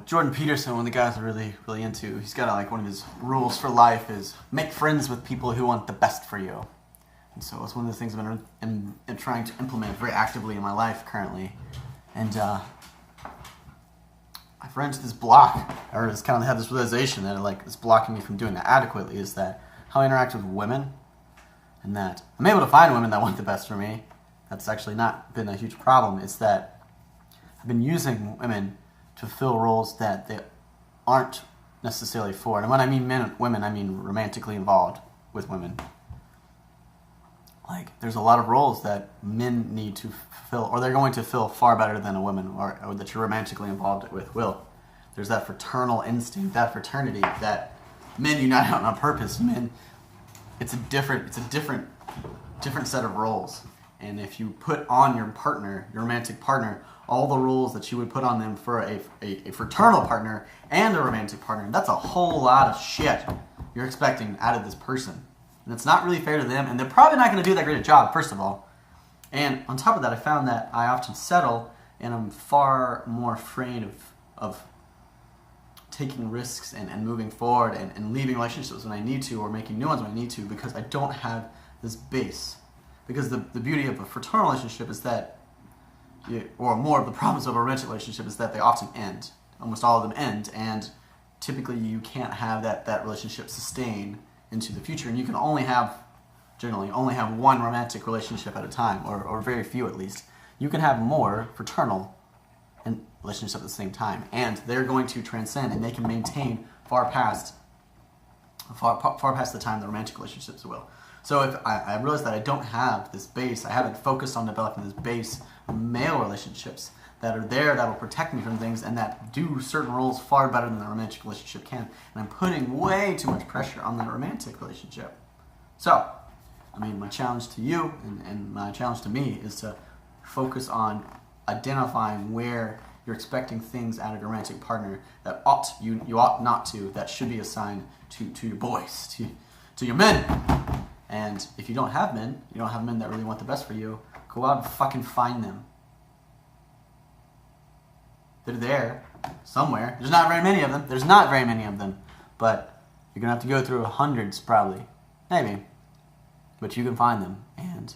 Jordan Peterson, one of the guys I'm really into, he's got like one of his rules for life is make friends with people who want the best for you. And so it's one of the things I've been trying to implement very actively in my life currently. And I've run into this block, or just kind of had this realization that like is blocking me from doing that adequately, is that how I interact with women, and that I'm able to find women that want the best for me. That's actually not been a huge problem. It's that I've been using women to fill roles that they aren't necessarily for. And when I mean women, I mean romantically involved with women. Like, there's a lot of roles that men need to fill, or they're going to fill far better than a woman, or that you're romantically involved with will. There's that fraternal instinct, that fraternity, that men unite on purpose. Men, it's a different set of roles. And if you put on your partner, your romantic partner, all the roles that you would put on them for a fraternal partner and a romantic partner, that's a whole lot of shit you're expecting out of this person. And it's not really fair to them, and they're probably not going to do that great a job, first of all. And on top of that, I found that I often settle, and I'm far more afraid of taking risks and moving forward and leaving relationships when I need to, or making new ones when I need to, because I don't have this base. Because the beauty of a fraternal relationship is that, or more of the problems of a romantic relationship is that they often end. Almost all of them end, and typically you can't have that relationship sustain into the future, and you can generally only have one romantic relationship at a time, or very few at least. You can have more fraternal relationships at the same time, and they're going to transcend, and they can maintain far past the time the romantic relationships will. So if I realized that I don't have this base, I haven't focused on developing this base of male relationships that are there, that will protect me from things, and that do certain roles far better than the romantic relationship can. And I'm putting way too much pressure on the romantic relationship. So, my challenge to you and my challenge to me is to focus on identifying where you're expecting things out of your romantic partner that you ought not to, that should be assigned to your boys, to your men. And if you don't have men that really want the best for you, go out and fucking find them. They're there somewhere. There's not very many of them. But you're going to have to go through hundreds probably. Maybe. But you can find them. And